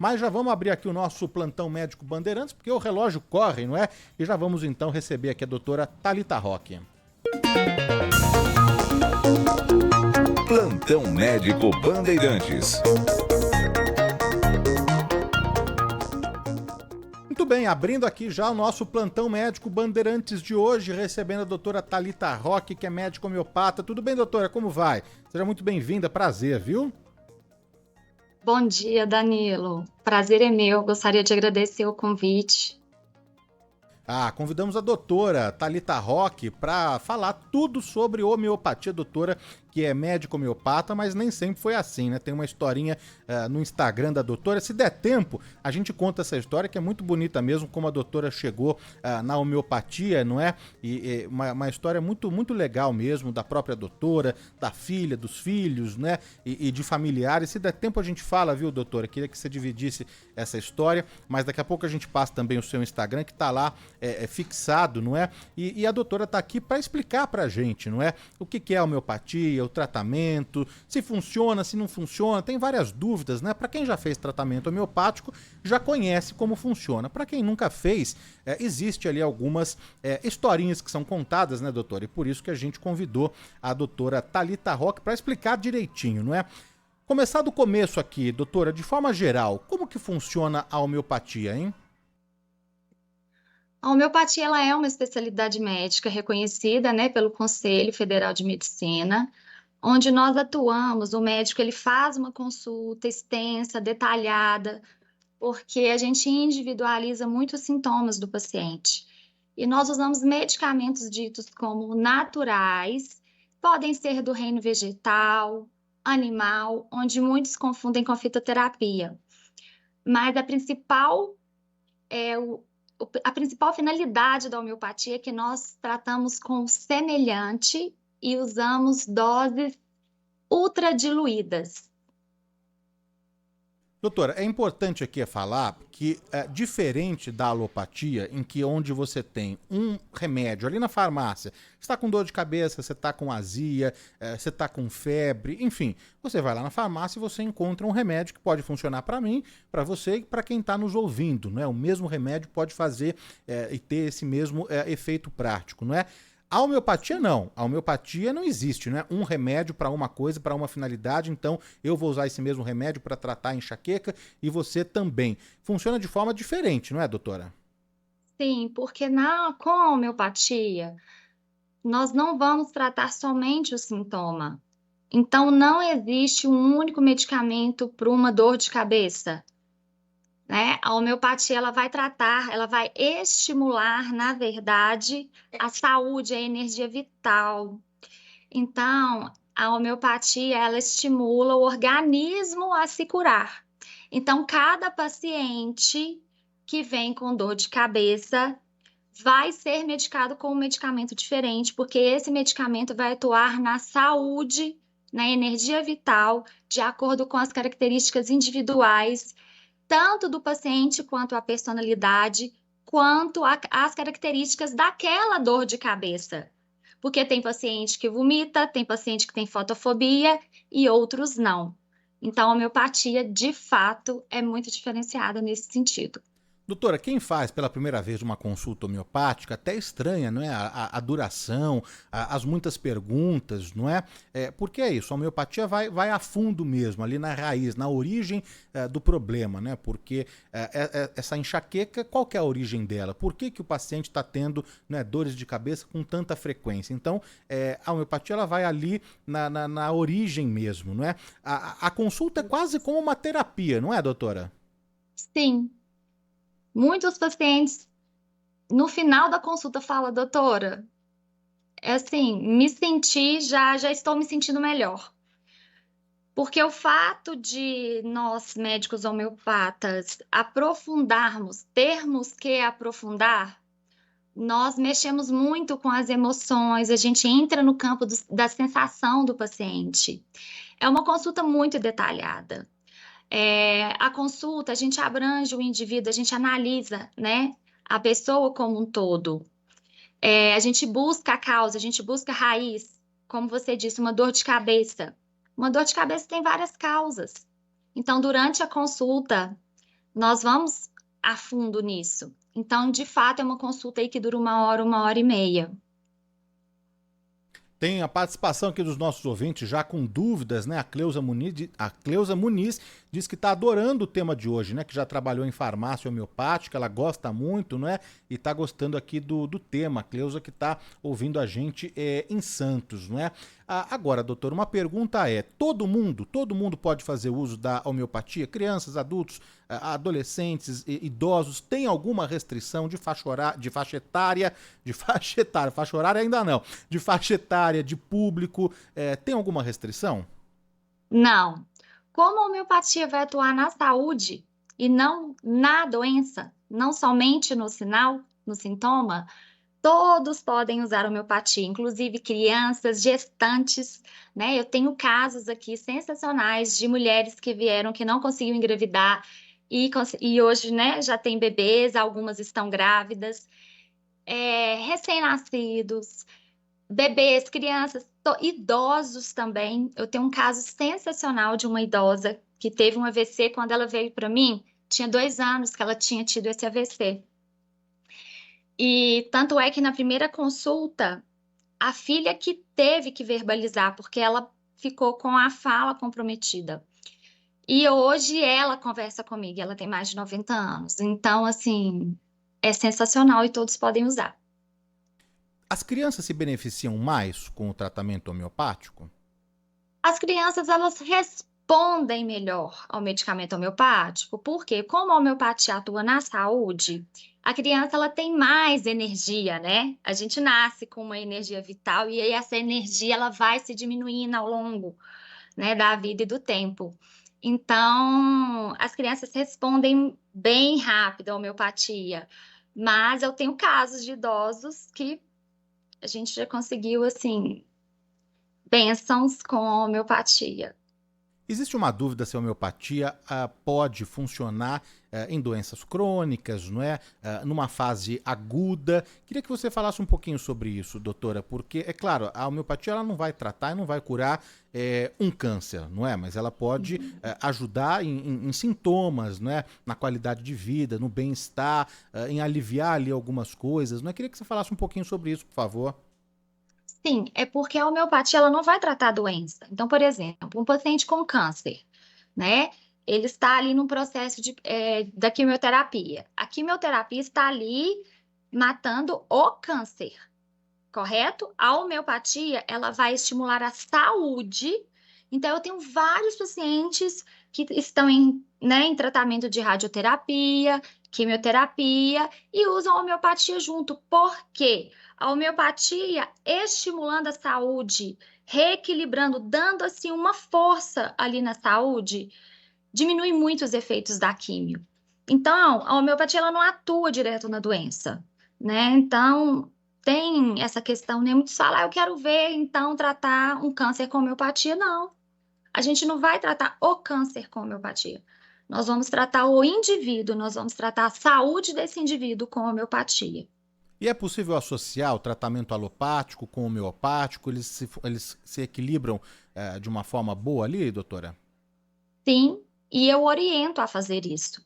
Mas já vamos abrir aqui o nosso plantão médico Bandeirantes, porque o relógio corre, não é? E já vamos então receber aqui a doutora Thalita Roque. Plantão médico Bandeirantes. Muito bem, abrindo aqui já o nosso plantão médico Bandeirantes de hoje, recebendo a doutora Thalita Roque, que é médica homeopata. Tudo bem, doutora? Como vai? Seja muito bem-vinda, prazer, viu? Bom dia, Danilo. Prazer é meu. Gostaria de agradecer o convite. Convidamos a doutora Thalita Roque para falar tudo sobre homeopatia, doutora, que é médica homeopata, mas nem sempre foi assim, né? Tem uma historinha no Instagram da doutora. Se der tempo, a gente conta essa história, que é muito bonita mesmo, como a doutora chegou na homeopatia, não é? E uma história muito, muito legal mesmo, da própria doutora, da filha, dos filhos, né? E de familiares. Se der tempo, a gente fala, viu, doutora? Queria que você dividisse essa história, mas daqui a pouco a gente passa também o seu Instagram, que tá lá fixado, não é? E a doutora tá aqui para explicar pra gente, não é? O que é a homeopatia, o tratamento, se funciona, se não funciona, tem várias dúvidas, né? Para quem já fez tratamento homeopático, já conhece como funciona. Para quem nunca fez, existe ali algumas historinhas que são contadas, né, doutora? E por isso que a gente convidou a doutora Thalita Roque para explicar direitinho, não é? Começar do começo aqui, doutora, de forma geral, como que funciona a homeopatia, hein? A homeopatia ela é uma especialidade médica reconhecida, né, pelo Conselho Federal de Medicina, onde nós atuamos. O médico ele faz uma consulta extensa, detalhada, porque a gente individualiza muitos sintomas do paciente. E nós usamos medicamentos ditos como naturais, podem ser do reino vegetal, animal, onde muitos confundem com a fitoterapia. Mas a principal finalidade da homeopatia é que nós tratamos com semelhante e usamos doses ultradiluídas. Doutora, é importante aqui falar que, diferente da alopatia, em que onde você tem um remédio ali na farmácia, você está com dor de cabeça, você está com azia, você está com febre, enfim, você vai lá na farmácia e você encontra um remédio que pode funcionar para mim, para você e para quem está nos ouvindo, né? O mesmo remédio pode fazer e ter esse mesmo efeito prático, não é? A homeopatia não. A homeopatia não existe, né? Um remédio para uma coisa, para uma finalidade, então eu vou usar esse mesmo remédio para tratar a enxaqueca e você também. Funciona de forma diferente, não é, doutora? Sim, porque com a homeopatia, nós não vamos tratar somente o sintoma. Então, não existe um único medicamento para uma dor de cabeça, né? A homeopatia ela vai tratar, ela vai estimular, na verdade, a saúde, a energia vital. Então, a homeopatia ela estimula o organismo a se curar. Então, cada paciente que vem com dor de cabeça vai ser medicado com um medicamento diferente, porque esse medicamento vai atuar na saúde, na energia vital, de acordo com as características individuais tanto do paciente quanto a personalidade, quanto as características daquela dor de cabeça. Porque tem paciente que vomita, tem paciente que tem fotofobia e outros não. Então, a homeopatia, de fato, é muito diferenciada nesse sentido. Doutora, quem faz pela primeira vez uma consulta homeopática até estranha, não é? A duração, as muitas perguntas, não é? Porque é isso, a homeopatia vai a fundo mesmo, ali na raiz, na origem do problema, né? Porque essa enxaqueca, qual que é a origem dela? Por que o paciente está tendo, né, dores de cabeça com tanta frequência? Então, a homeopatia ela vai ali na origem mesmo, não é? A consulta é quase como uma terapia, não é, doutora? Sim. Muitos pacientes, no final da consulta, falam, doutora, já estou me sentindo melhor. Porque o fato de nós, médicos homeopatas, termos que aprofundar, nós mexemos muito com as emoções, a gente entra no campo da sensação do paciente. É uma consulta muito detalhada. A consulta, a gente abrange o indivíduo, a gente analisa, né, a pessoa como um todo. A gente busca a causa, a gente busca a raiz. Como você disse, uma dor de cabeça. Uma dor de cabeça tem várias causas. Então, durante a consulta, nós vamos a fundo nisso. Então, de fato, é uma consulta aí que dura 1 hora e meia. Tem a participação aqui dos nossos ouvintes já com dúvidas, né? A Cleusa Muniz diz que está adorando o tema de hoje, né? Que já trabalhou em farmácia homeopática, ela gosta muito, né? E está gostando aqui do tema. A Cleusa que está ouvindo a gente em Santos, não é? Agora, doutor, uma pergunta é: todo mundo pode fazer uso da homeopatia? Crianças, adultos, adolescentes, idosos, tem alguma restrição de faixa etária, faixa horária ainda não, de faixa etária, de público, tem alguma restrição? Não. Como a homeopatia vai atuar na saúde e não na doença, não somente no sinal, no sintoma, todos podem usar homeopatia, inclusive crianças, gestantes, né? Eu tenho casos aqui sensacionais de mulheres que vieram que não conseguiam engravidar e hoje, né, já tem bebês, algumas estão grávidas, recém-nascidos, bebês, crianças, idosos também. Eu tenho um caso sensacional de uma idosa que teve um AVC quando ela veio para mim. Tinha 2 anos que ela tinha tido esse AVC. E tanto é que na primeira consulta, a filha que teve que verbalizar, porque ela ficou com a fala comprometida. E hoje ela conversa comigo, ela tem mais de 90 anos. Então, assim, é sensacional e todos podem usar. As crianças se beneficiam mais com o tratamento homeopático? As crianças, elas respondem melhor ao medicamento homeopático, porque como a homeopatia atua na saúde, a criança ela tem mais energia, né? A gente nasce com uma energia vital e aí essa energia ela vai se diminuindo ao longo, né, da vida e do tempo. Então, as crianças respondem bem rápido à homeopatia, mas eu tenho casos de idosos que a gente já conseguiu, assim, bênçãos com a homeopatia. Existe uma dúvida se a homeopatia pode funcionar em doenças crônicas, não é? Numa fase aguda. Queria que você falasse um pouquinho sobre isso, doutora, porque, é claro, a homeopatia ela não vai tratar e não vai curar um câncer, não é? Mas ela pode ajudar em sintomas, não é? Na qualidade de vida, no bem-estar, em aliviar ali algumas coisas, não é? Queria que você falasse um pouquinho sobre isso, por favor. Sim, é porque a homeopatia ela não vai tratar a doença. Então, por exemplo, um paciente com câncer, né? Ele está ali num processo da quimioterapia. A quimioterapia está ali matando o câncer, correto? A homeopatia, ela vai estimular a saúde. Então, eu tenho vários pacientes que estão né, em tratamento de radioterapia, quimioterapia e usam a homeopatia junto. Por quê? A homeopatia estimulando a saúde, reequilibrando, dando assim uma força ali na saúde, diminui muito os efeitos da quimio. Então, a homeopatia ela não atua direto na doença, né? Então, tem essa questão, né? Muitos falam, eu quero ver, então, tratar um câncer com homeopatia. Não, a gente não vai tratar o câncer com homeopatia. Nós vamos tratar o indivíduo, nós vamos tratar a saúde desse indivíduo com homeopatia. E é possível associar o tratamento alopático com o homeopático? Eles se equilibram de uma forma boa ali, doutora? Sim, e eu oriento a fazer isso.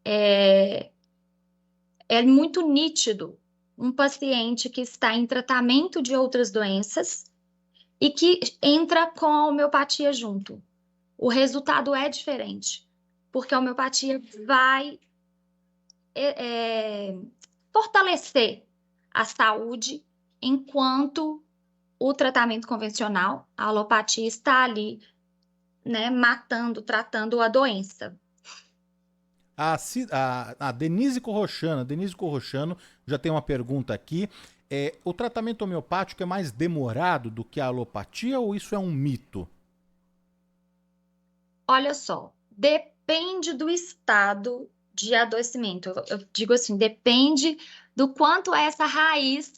É muito nítido um paciente que está em tratamento de outras doenças e que entra com a homeopatia junto. O resultado é diferente, porque a homeopatia vai fortalecer a saúde, enquanto o tratamento convencional, a alopatia, está ali, né, tratando a doença. A Denise Corrochano já tem uma pergunta aqui. O tratamento homeopático é mais demorado do que a alopatia ou isso é um mito? Olha só, depende do estado de adoecimento. Eu digo assim, depende do quanto essa raiz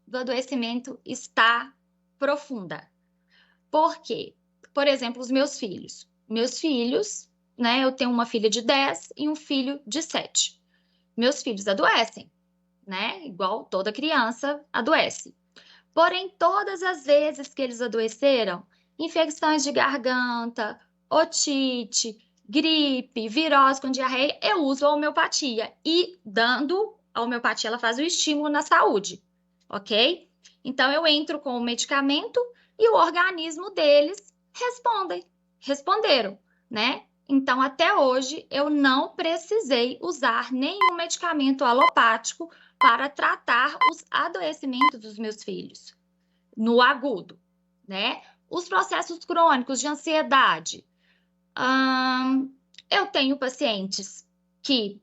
do adoecimento está profunda. Por quê? Por exemplo, os meus filhos. Meus filhos, né? Eu tenho uma filha de 10 e um filho de 7. Meus filhos adoecem, né? Igual toda criança adoece. Porém, todas as vezes que eles adoeceram, infecções de garganta, otite, gripe, virose com diarreia, eu uso a homeopatia. E dando a homeopatia, ela faz o estímulo na saúde, ok? Então, eu entro com o medicamento e o organismo deles responderam, né? Então, até hoje, eu não precisei usar nenhum medicamento alopático para tratar os adoecimentos dos meus filhos, no agudo, né? Os processos crônicos de ansiedade. Eu tenho pacientes que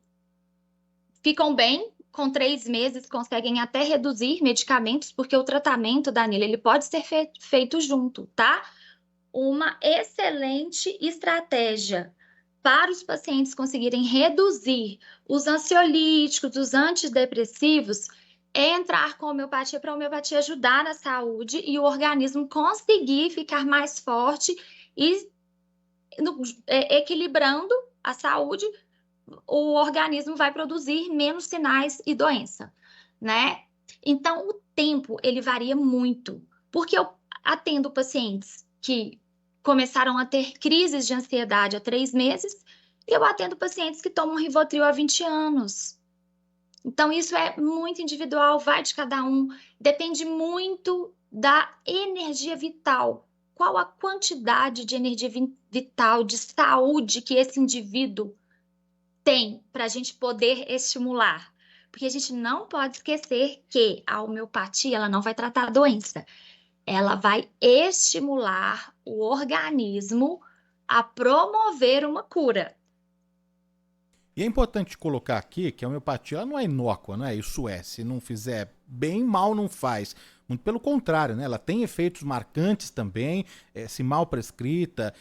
ficam bem, com 3 meses conseguem até reduzir medicamentos, porque o tratamento, Danilo, ele pode ser feito junto, tá? Uma excelente estratégia para os pacientes conseguirem reduzir os ansiolíticos, os antidepressivos, é entrar com a homeopatia para a homeopatia ajudar na saúde e o organismo conseguir ficar mais forte e equilibrando a saúde, o organismo vai produzir menos sinais e doença, né? Então, o tempo, ele varia muito, porque eu atendo pacientes que começaram a ter crises de ansiedade há 3 meses e eu atendo pacientes que tomam Rivotril há 20 anos. Então, isso é muito individual, vai de cada um, depende muito da energia vital. Qual a quantidade de energia vital, de saúde que esse indivíduo tem para a gente poder estimular? Porque a gente não pode esquecer que a homeopatia ela não vai tratar a doença, ela vai estimular o organismo a promover uma cura. E é importante colocar aqui que a homeopatia ela não é inócua, não é? Isso é, se não fizer bem, mal não faz. Muito pelo contrário, né? Ela tem efeitos marcantes também, se mal prescrita,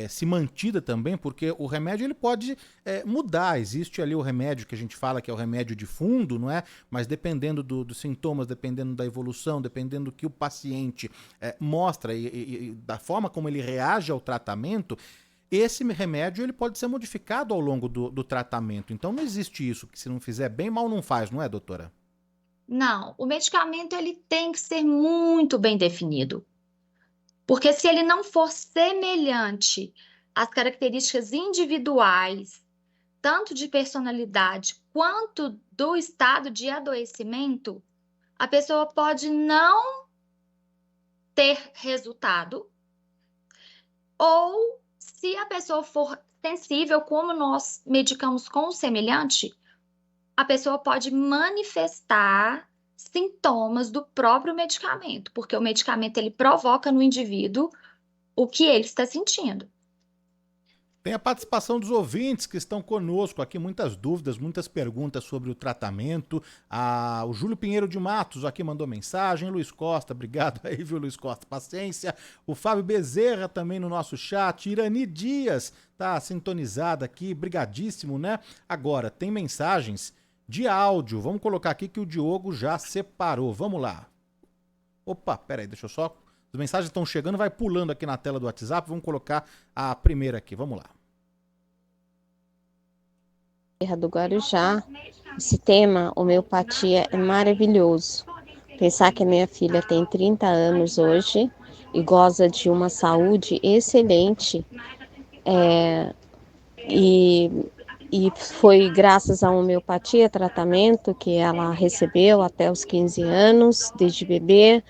se mantida também, porque o remédio ele pode mudar. Existe ali o remédio que a gente fala que é o remédio de fundo, não é? Mas dependendo dos sintomas, dependendo da evolução, dependendo do que o paciente mostra e da forma como ele reage ao tratamento, esse remédio ele pode ser modificado ao longo do tratamento. Então não existe isso, que se não fizer bem, mal não faz, não é, doutora? Não, o medicamento ele tem que ser muito bem definido, porque se ele não for semelhante às características individuais, tanto de personalidade quanto do estado de adoecimento, a pessoa pode não ter resultado, ou se a pessoa for sensível, como nós medicamos com o semelhante, a pessoa pode manifestar sintomas do próprio medicamento, porque o medicamento ele provoca no indivíduo o que ele está sentindo. Tem a participação dos ouvintes que estão conosco aqui, muitas dúvidas, muitas perguntas sobre o tratamento. O Júlio Pinheiro de Matos aqui mandou mensagem, Luiz Costa, obrigado aí, viu, Luiz Costa, paciência. O Fábio Bezerra também no nosso chat, Irani Dias tá sintonizada aqui, brigadíssimo, né? Agora, tem mensagens de áudio, vamos colocar aqui que o Diogo já separou, vamos lá. Opa, peraí, deixa eu só... As mensagens estão chegando, vai pulando aqui na tela do WhatsApp. Vamos colocar a primeira aqui. Vamos lá. Do Guarujá, esse tema, homeopatia, é maravilhoso. Pensar que a minha filha tem 30 anos hoje e goza de uma saúde excelente. E foi graças à homeopatia, tratamento que ela recebeu até os 15 anos, desde bebê,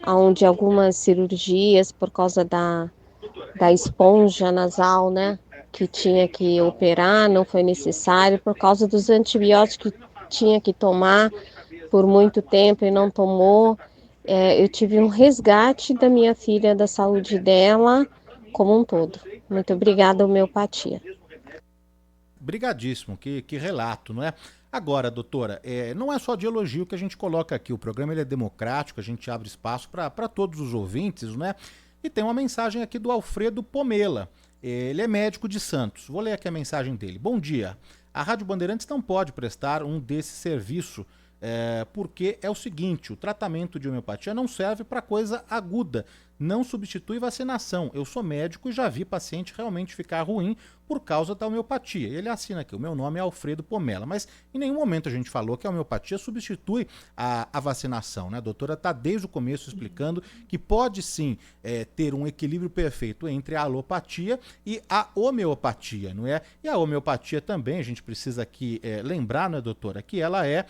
onde algumas cirurgias por causa da esponja nasal, né, que tinha que operar, não foi necessário, por causa dos antibióticos que tinha que tomar por muito tempo e não tomou. Eu tive um resgate da minha filha, da saúde dela como um todo. Muito obrigada, homeopatia. Brigadíssimo, que relato, não é? Agora, doutora, não é só de elogio que a gente coloca aqui, o programa ele é democrático, a gente abre espaço para todos os ouvintes, né? E tem uma mensagem aqui do Alfredo Pomela, ele é médico de Santos, vou ler aqui a mensagem dele. Bom dia, a Rádio Bandeirantes não pode prestar um desse serviço, porque é o seguinte, o tratamento de homeopatia não serve para coisa aguda, não substitui vacinação. Eu sou médico e já vi paciente realmente ficar ruim por causa da homeopatia. Ele assina aqui, o meu nome é Alfredo Pomela, mas em nenhum momento a gente falou que a homeopatia substitui a vacinação, né? A doutora está desde o começo explicando que pode sim ter um equilíbrio perfeito entre a alopatia e a homeopatia, não é? E a homeopatia também, a gente precisa aqui lembrar, né, doutora, que ela é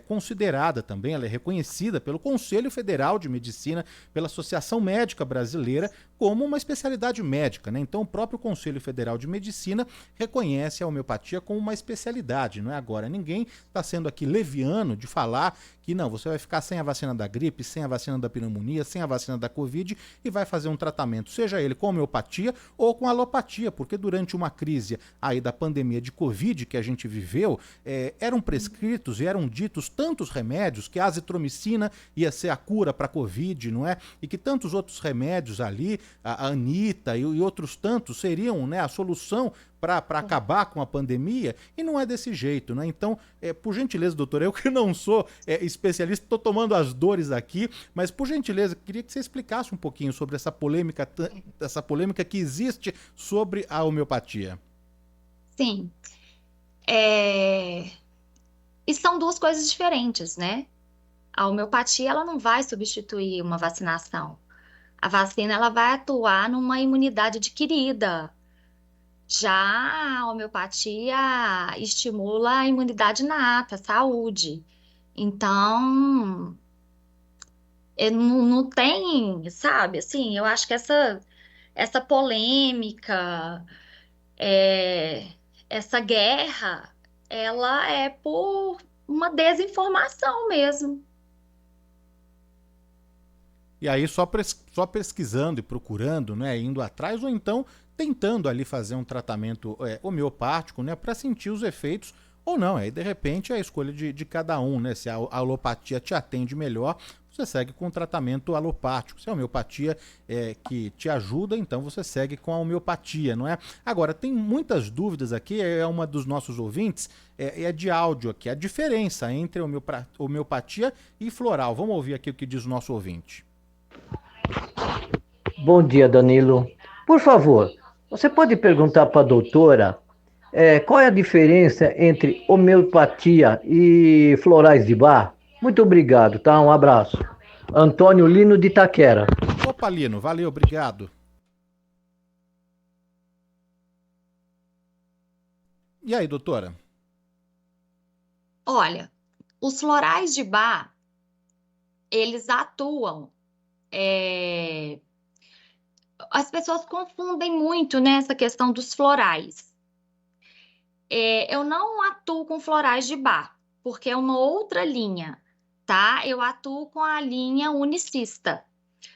considerada também, ela é reconhecida pelo Conselho Federal de Medicina, pela Associação Médica Brasileira, como uma especialidade médica, né? Então o próprio Conselho Federal de Medicina reconhece a homeopatia como uma especialidade, não é? Agora, ninguém está sendo aqui leviano de falar que não, você vai ficar sem a vacina da gripe, sem a vacina da pneumonia, sem a vacina da Covid e vai fazer um tratamento, seja ele com homeopatia ou com alopatia, porque durante uma crise aí da pandemia de Covid que a gente viveu, eram prescritos e eram ditos tantos remédios que a azitromicina ia ser a cura para a Covid, não é? E que tantos outros remédios ali, a Anitta e outros tantos seriam, né, a solução para acabar com a pandemia, e não é desse jeito, né? Então, por gentileza, doutor, eu que não sou especialista, estou tomando as dores aqui, mas por gentileza, queria que você explicasse um pouquinho sobre essa polêmica que existe sobre a homeopatia. Sim. E são duas coisas diferentes, né? A homeopatia, ela não vai substituir uma vacinação. A vacina, ela vai atuar numa imunidade adquirida. Já a homeopatia estimula a imunidade inata, a saúde. Então, não tem, sabe, assim, eu acho que essa polêmica, essa guerra, ela é por uma desinformação mesmo. E aí só pesquisando e procurando, né, indo atrás, ou então tentando ali fazer um tratamento homeopático, né, para sentir os efeitos ou não. Aí de repente é a escolha de cada um, né? Se a alopatia te atende melhor, você segue com o tratamento alopático. Se a homeopatia que te ajuda, então você segue com a homeopatia, não é? Agora, tem muitas dúvidas aqui, uma dos nossos ouvintes, é de áudio aqui, a diferença entre homeopatia e floral. Vamos ouvir aqui o que diz o nosso ouvinte. Bom dia, Danilo. Por favor, você pode perguntar para a doutora qual é a diferença entre homeopatia e florais de Bach? Muito obrigado, tá? Um abraço. Antônio Lino de Itaquera. Opa, Lino, valeu, obrigado. E aí, doutora? Olha, os florais de Bach, eles atuam. As pessoas confundem muito nessa questão dos florais. Eu não atuo com florais de Bach, porque é uma outra linha, tá? Eu atuo com a linha unicista.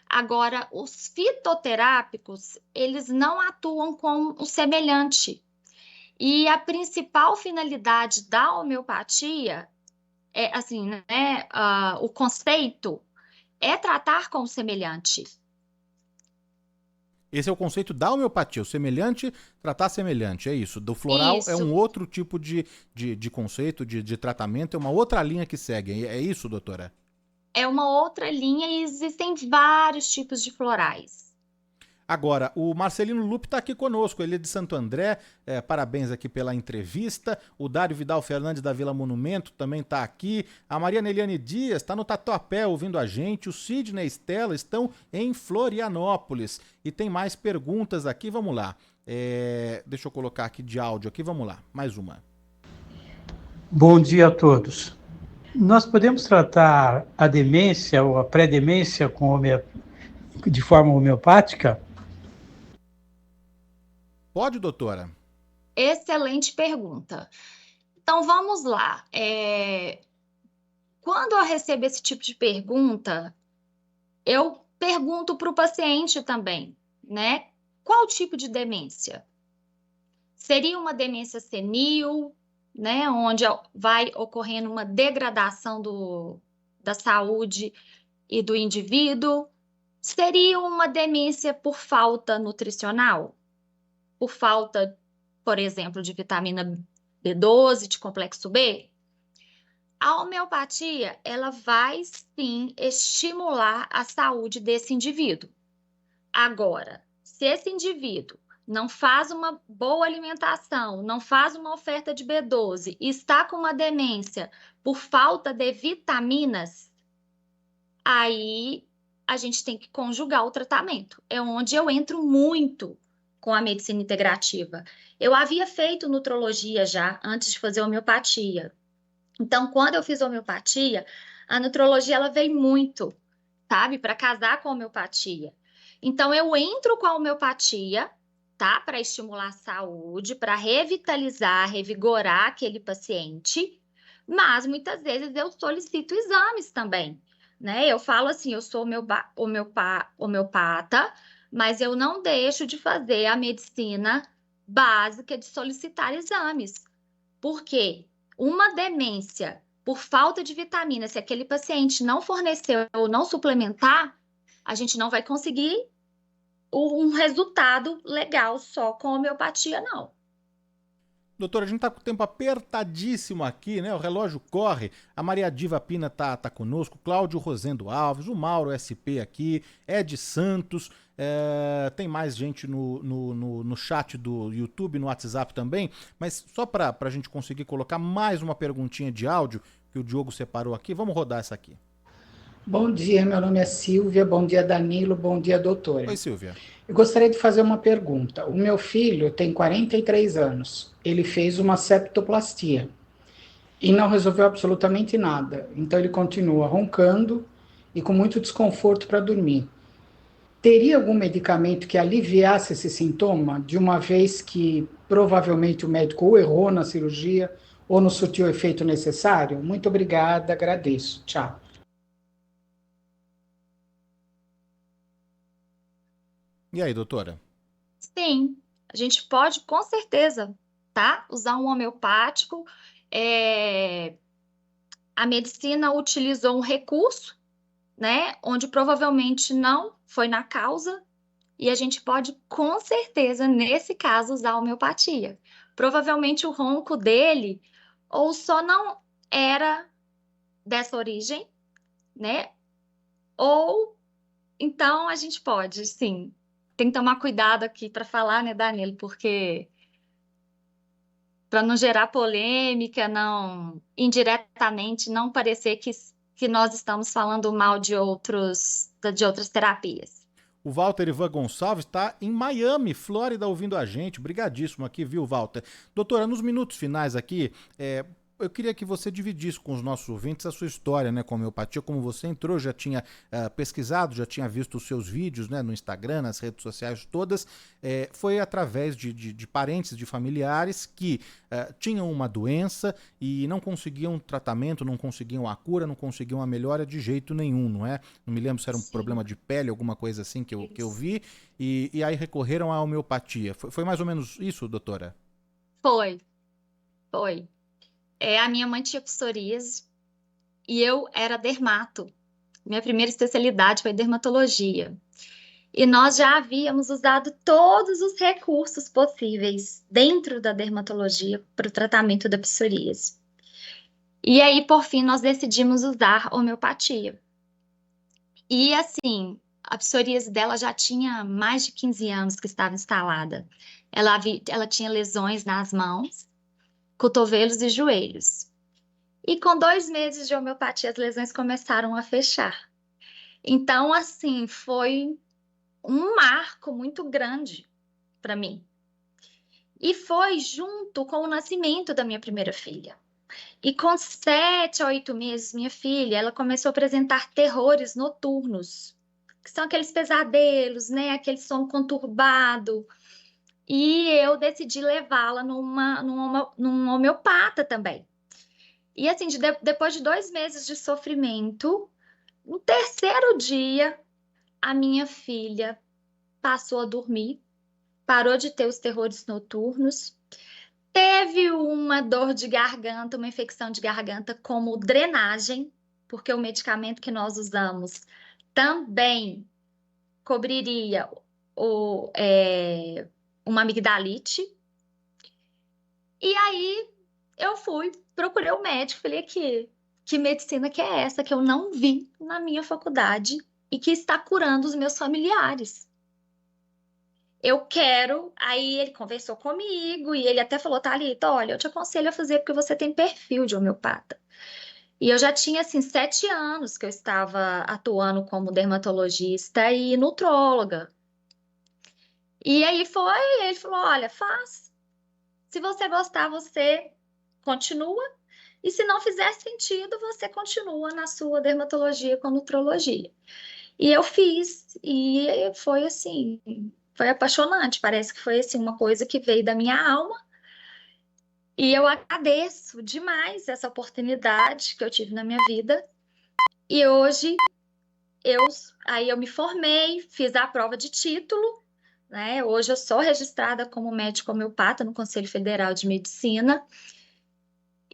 Agora, os fitoterápicos, eles não atuam com o semelhante. E a principal finalidade da homeopatia assim, né? O conceito é tratar com o semelhante. Esse é o conceito da homeopatia, o semelhante, tratar semelhante, é isso. Do floral Isso. é um outro tipo de conceito, de tratamento, é uma outra linha que segue, é isso, doutora? É uma outra linha e existem vários tipos de florais. Agora, o Marcelino Lupe está aqui conosco, ele é de Santo André, parabéns aqui pela entrevista. O Dário Vidal Fernandes da Vila Monumento também está aqui. A Maria Neliane Dias está no Tatuapé ouvindo a gente. O Sidney e Estela estão em Florianópolis. E tem mais perguntas aqui, vamos lá. Deixa eu colocar aqui de áudio aqui, vamos lá, mais uma. Bom dia a todos. Nós podemos tratar a demência ou a pré-demência de forma homeopática? Pode, doutora? Excelente pergunta. Então, vamos lá. Quando eu recebo esse tipo de pergunta, eu pergunto para o paciente também, né? Qual tipo de demência? Seria uma demência senil, né? Onde vai ocorrendo uma degradação da saúde e do indivíduo? Seria uma demência por falta nutricional? Por falta, por exemplo, de vitamina B12, de complexo B? A homeopatia, ela vai sim estimular a saúde desse indivíduo, Agora, se esse indivíduo não faz uma boa alimentação, não faz uma oferta de B12 e está com uma demência por falta de vitaminas, aí a gente tem que conjugar o tratamento. É onde eu entro muito com a medicina integrativa. Eu havia feito nutrologia já antes de fazer homeopatia. Então, quando eu fiz homeopatia, a nutrologia ela veio muito, sabe, para casar com a homeopatia. Então, eu entro com a homeopatia, tá, para estimular a saúde, para revitalizar, revigorar aquele paciente, mas muitas vezes eu solicito exames também, né? Eu falo assim, eu sou homeopata, mas eu não deixo de fazer a medicina básica de solicitar exames. Por quê? Uma demência por falta de vitamina, se aquele paciente não forneceu ou não suplementar, a gente não vai conseguir um resultado legal só com homeopatia, não. Doutora, a gente tá com o tempo apertadíssimo aqui, né? O relógio corre. A Maria Diva Pina tá conosco, Cláudio Rosendo Alves, o Mauro SP aqui, Ed Santos, tem mais gente no chat do YouTube, no WhatsApp também, mas só pra gente conseguir colocar mais uma perguntinha de áudio que o Diogo separou aqui, vamos rodar essa aqui. Bom dia, meu nome é Silvia, bom dia Danilo, bom dia doutora. Oi, Silvia. Eu gostaria de fazer uma pergunta. O meu filho tem 43 anos, ele fez uma septoplastia e não resolveu absolutamente nada. Então ele continua roncando e com muito desconforto para dormir. Teria algum medicamento que aliviasse esse sintoma, de uma vez que provavelmente o médico ou errou na cirurgia ou não surtiu o efeito necessário? Muito obrigada, agradeço. Tchau. E aí, doutora? Sim, a gente pode, com certeza, tá? Usar um homeopático. A medicina utilizou um recurso, né? Onde provavelmente não foi na causa, e a gente pode, com certeza, nesse caso, usar a homeopatia. Provavelmente o ronco dele ou só não era dessa origem, né? Ou então a gente pode, sim. Tem que tomar cuidado aqui para falar, né, Danilo? Porque para não gerar polêmica, não indiretamente não parecer que nós estamos falando mal de outras terapias. O Walter Ivan Gonçalves está em Miami, Flórida, ouvindo a gente. Brigadíssimo aqui, viu, Walter? Doutora, nos minutos finais aqui, eu queria que você dividisse com os nossos ouvintes a sua história, né, com a homeopatia, como você entrou, já tinha pesquisado, já tinha visto os seus vídeos, né, no Instagram, nas redes sociais todas, foi através de parentes, de familiares que tinham uma doença e não conseguiam tratamento, não conseguiam a cura, não conseguiam a melhora de jeito nenhum, não é? Não me lembro se era um problema de pele, alguma coisa assim que eu vi, e aí recorreram à homeopatia. Foi mais ou menos isso, doutora? Foi. A minha mãe tinha psoríase e eu era dermato. Minha primeira especialidade foi dermatologia. E nós já havíamos usado todos os recursos possíveis dentro da dermatologia para o tratamento da psoríase. E aí, por fim, nós decidimos usar homeopatia. E assim, a psoríase dela já tinha mais de 15 anos que estava instalada. Ela tinha lesões nas mãos, cotovelos e joelhos. E com 2 meses de homeopatia, as lesões começaram a fechar. Então, assim, foi um marco muito grande para mim. E foi junto com o nascimento da minha primeira filha. E com 7 a 8 meses, minha filha, ela começou a apresentar terrores noturnos, que são aqueles pesadelos, né? Aquele sono conturbado. E eu decidi levá-la num homeopata também. E assim, depois de 2 meses de sofrimento, no 3º dia, a minha filha passou a dormir, parou de ter os terrores noturnos, teve uma dor de garganta, uma infecção de garganta como drenagem, porque o medicamento que nós usamos também cobriria uma amigdalite. E aí eu procurei o médico, falei que medicina que é essa que eu não vi na minha faculdade e que está curando os meus familiares. eu quero. Aí ele conversou comigo e ele até falou, Thalita, olha, eu te aconselho a fazer porque você tem perfil de homeopata. E eu já tinha, assim, 7 anos que eu estava atuando como dermatologista e nutróloga. E aí ele falou, olha, faz. Se você gostar, você continua. E se não fizer sentido, você continua na sua dermatologia com nutrologia. E eu fiz, e foi assim, foi apaixonante. Parece que foi assim uma coisa que veio da minha alma. E eu agradeço demais essa oportunidade que eu tive na minha vida. E hoje eu aí eu me formei, fiz a prova de título, né? Hoje eu sou registrada como médico homeopata no Conselho Federal de Medicina.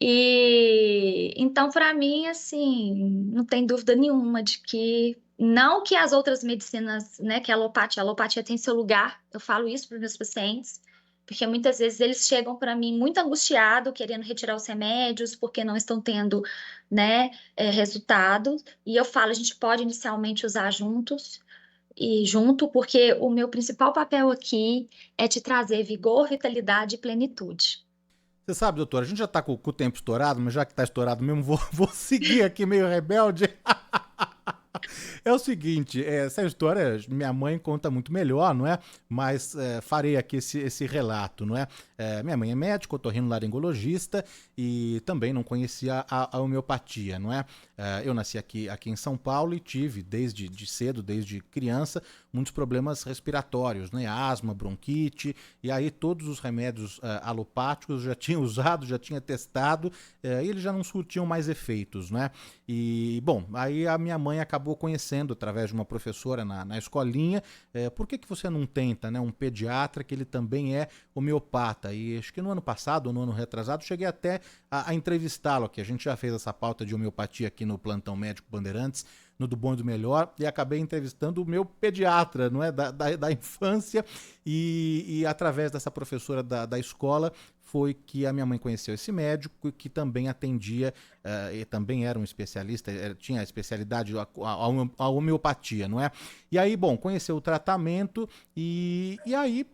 E então, para mim, assim, não tem dúvida nenhuma de que não que as outras medicinas, né, que a alopatia tem seu lugar. Eu falo isso para os meus pacientes, porque muitas vezes eles chegam para mim muito angustiados, querendo retirar os remédios, porque não estão tendo, né, resultado. E eu falo, a gente pode inicialmente usar juntos e junto, porque o meu principal papel aqui é te trazer vigor, vitalidade e plenitude. Você sabe, doutora, a gente já tá com o tempo estourado, mas já que tá estourado mesmo, vou seguir aqui meio rebelde. É o seguinte, essa história minha mãe conta muito melhor, não é? Mas farei aqui esse relato, não é? Minha mãe é médica, otorrinolaringologista e também não conhecia a homeopatia, não é? Eu nasci aqui em São Paulo e tive desde cedo, desde criança, muitos problemas respiratórios, né? Asma, bronquite, e aí todos os remédios alopáticos eu já tinha usado, já tinha testado, e eles já não surtiam mais efeitos, né? E, bom, aí a minha mãe acabou conhecendo, através de uma professora na escolinha, por que você não tenta, né, um pediatra que ele também é homeopata? E acho que no ano passado, ou no ano retrasado, cheguei até a entrevistá-lo aqui. A gente já fez essa pauta de homeopatia aqui no Plantão Médico Bandeirantes, no Do Bom e do Melhor, e acabei entrevistando o meu pediatra, não é, da infância, e através dessa professora da escola foi que a minha mãe conheceu esse médico que também atendia, e também era um especialista, tinha a especialidade, a homeopatia, não é? E aí, bom, conheceu o tratamento e aí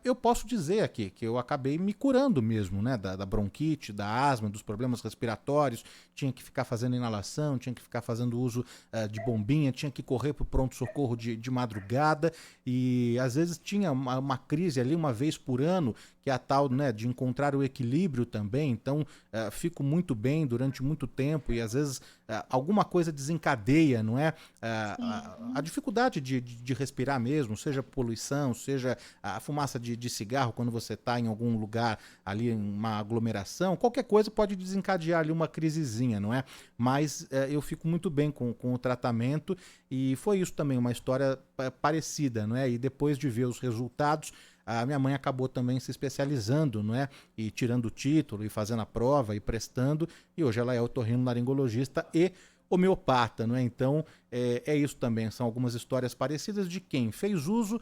eu posso dizer aqui que eu acabei me curando mesmo, né, da bronquite, da asma, dos problemas respiratórios, tinha que ficar fazendo inalação, tinha que ficar fazendo uso de bombinha, tinha que correr para o pronto-socorro de madrugada e às vezes tinha uma crise ali uma vez por ano, que é a tal, né, de encontrar o equilíbrio também, então fico muito bem durante muito tempo e às vezes alguma coisa desencadeia, não é? A dificuldade de respirar mesmo, seja poluição, seja a fumaça de cigarro quando você está em algum lugar ali, em uma aglomeração, qualquer coisa pode desencadear ali uma crisezinha, não é? Mas eu fico muito bem com o tratamento e foi isso também, uma história parecida, não é? E depois de ver os resultados, a minha mãe acabou também se especializando, não é? E tirando o título e fazendo a prova e prestando, e hoje ela é otorrinolaringologista e homeopata, não é? Então é isso também, são algumas histórias parecidas de quem fez uso,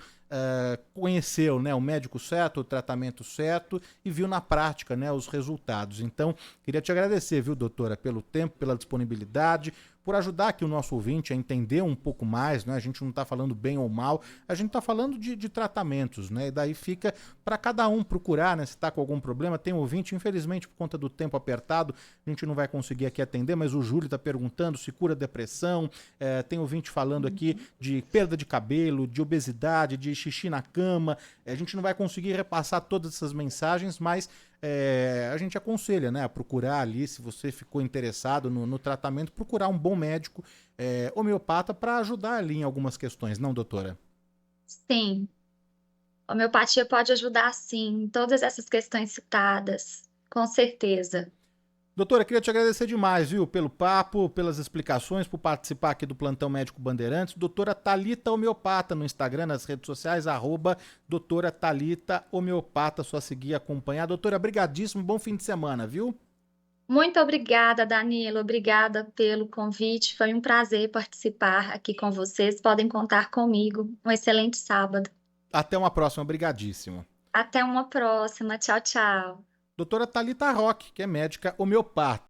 conheceu, né, o médico certo, o tratamento certo e viu na prática, né, os resultados. Então, queria te agradecer, viu, doutora, pelo tempo, pela disponibilidade, por ajudar aqui o nosso ouvinte a entender um pouco mais, né? A gente não está falando bem ou mal, a gente está falando de tratamentos, né? E daí fica para cada um procurar, né? Se está com algum problema, tem um ouvinte, infelizmente por conta do tempo apertado, a gente não vai conseguir aqui atender, mas o Júlio está perguntando se cura depressão, tem ouvinte falando aqui de perda de cabelo, de obesidade, de xixi na cama, a gente não vai conseguir repassar todas essas mensagens, mas a gente aconselha, né, a procurar ali, se você ficou interessado no tratamento, procurar um bom médico homeopata para ajudar ali em algumas questões, não, doutora? Sim, a homeopatia pode ajudar sim, em todas essas questões citadas, com certeza. Doutora, queria te agradecer demais, viu, pelo papo, pelas explicações, por participar aqui do Plantão Médico Bandeirantes. Doutora Thalita Homeopata no Instagram, nas redes sociais, @doutora Thalita Homeopata, só seguir e acompanhar. Doutora, brigadíssimo, bom fim de semana, viu? Muito obrigada, Danilo, obrigada pelo convite, foi um prazer participar aqui com vocês, podem contar comigo. Um excelente sábado. Até uma próxima, brigadíssimo. Até uma próxima, tchau, tchau. Doutora Thalita Roque, que é médica homeopata.